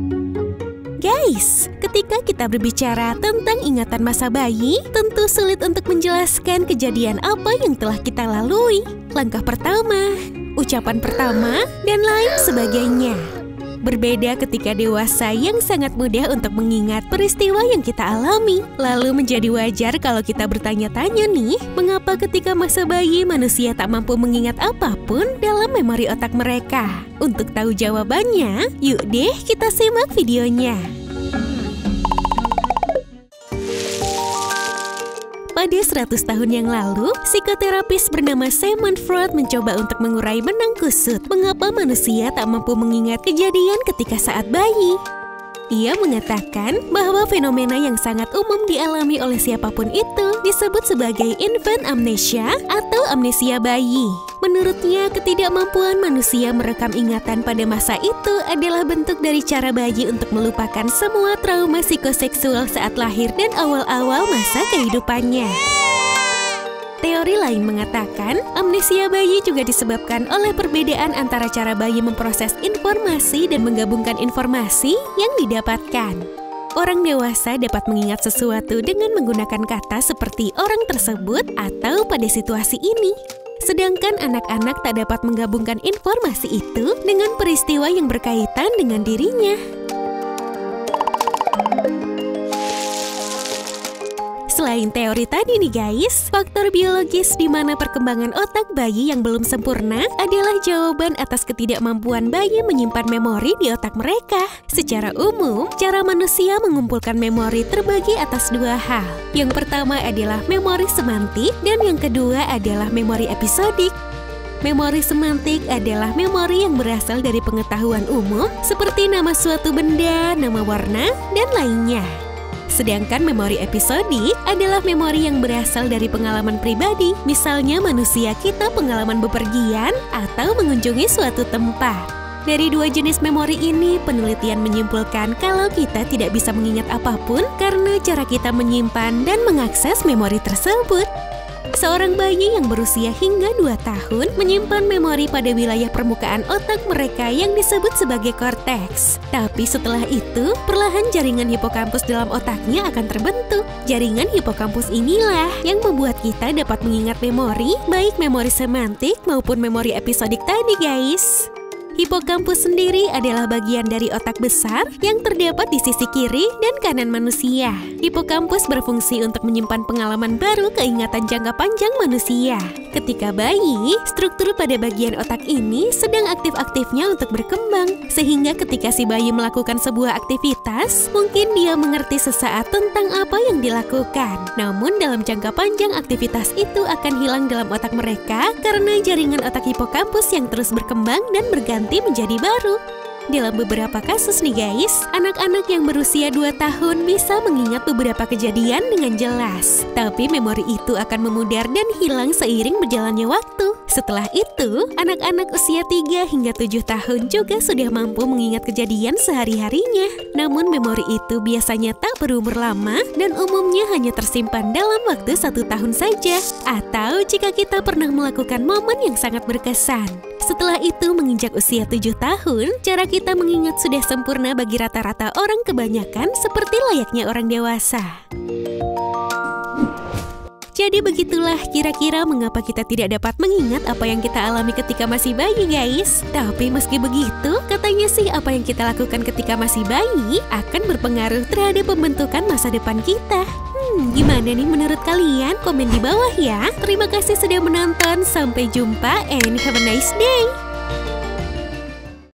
Guys, ketika kita berbicara tentang ingatan masa bayi, tentu sulit untuk menjelaskan kejadian apa yang telah kita lalui. Langkah pertama, ucapan pertama, dan lain sebagainya. Berbeda ketika dewasa yang sangat mudah untuk mengingat peristiwa yang kita alami. Lalu menjadi wajar kalau kita bertanya-tanya nih, mengapa ketika masa bayi manusia tak mampu mengingat apapun dalam memori otak mereka? Untuk tahu jawabannya, yuk deh kita simak videonya. Pada 100 tahun yang lalu, psikoterapis bernama Sigmund Freud mencoba untuk mengurai benang kusut mengapa manusia tak mampu mengingat kejadian ketika saat bayi. Ia mengatakan bahwa fenomena yang sangat umum dialami oleh siapapun itu disebut sebagai infant amnesia atau amnesia bayi. Menurutnya, ketidakmampuan manusia merekam ingatan pada masa itu adalah bentuk dari cara bayi untuk melupakan semua trauma psikoseksual saat lahir dan awal-awal masa kehidupannya. Teori lain mengatakan, amnesia bayi juga disebabkan oleh perbedaan antara cara bayi memproses informasi dan menggabungkan informasi yang didapatkan. Orang dewasa dapat mengingat sesuatu dengan menggunakan kata seperti orang tersebut atau pada situasi ini. Sedangkan anak-anak tak dapat menggabungkan informasi itu dengan peristiwa yang berkaitan dengan dirinya. Selain teori tadi nih guys, faktor biologis di mana perkembangan otak bayi yang belum sempurna adalah jawaban atas ketidakmampuan bayi menyimpan memori di otak mereka. Secara umum, cara manusia mengumpulkan memori terbagi atas dua hal. Yang pertama adalah memori semantik dan yang kedua adalah memori episodik. Memori semantik adalah memori yang berasal dari pengetahuan umum seperti nama suatu benda, nama warna, dan lainnya. Sedangkan memori episodik adalah memori yang berasal dari pengalaman pribadi, misalnya manusia kita pengalaman bepergian atau mengunjungi suatu tempat. Dari dua jenis memori ini, penelitian menyimpulkan kalau kita tidak bisa mengingat apapun karena cara kita menyimpan dan mengakses memori tersebut. Seorang bayi yang berusia hingga 2 tahun menyimpan memori pada wilayah permukaan otak mereka yang disebut sebagai korteks. Tapi setelah itu, perlahan jaringan hipokampus dalam otaknya akan terbentuk. Jaringan hipokampus inilah yang membuat kita dapat mengingat memori, baik memori semantik maupun memori episodik tadi guys. Hipokampus sendiri adalah bagian dari otak besar yang terdapat di sisi kiri dan kanan manusia. Hipokampus berfungsi untuk menyimpan pengalaman baru keingatan jangka panjang manusia. Ketika bayi, struktur pada bagian otak ini sedang aktif-aktifnya untuk berkembang. Sehingga ketika si bayi melakukan sebuah aktivitas, mungkin dia mengerti sesaat tentang apa yang dilakukan. Namun dalam jangka panjang aktivitas itu akan hilang dalam otak mereka karena jaringan otak hipokampus yang terus berkembang dan berganti menjadi baru. Dalam beberapa kasus nih guys, anak-anak yang berusia 2 tahun bisa mengingat beberapa kejadian dengan jelas. Tapi memori itu akan memudar dan hilang seiring berjalannya waktu. Setelah itu, anak-anak usia 3 hingga 7 tahun juga sudah mampu mengingat kejadian sehari-harinya. Namun memori itu biasanya tak berumur lama dan umumnya hanya tersimpan dalam waktu 1 tahun saja. Atau jika kita pernah melakukan momen yang sangat berkesan. Setelah itu menginjak usia 7 tahun, cara kita mengingat sudah sempurna bagi rata-rata orang kebanyakan seperti layaknya orang dewasa. Jadi begitulah kira-kira mengapa kita tidak dapat mengingat apa yang kita alami ketika masih bayi guys. Tapi meski begitu, katanya sih apa yang kita lakukan ketika masih bayi akan berpengaruh terhadap pembentukan masa depan kita. Gimana nih menurut kalian? Komen di bawah ya. Terima kasih sudah menonton. Sampai jumpa and have a nice day.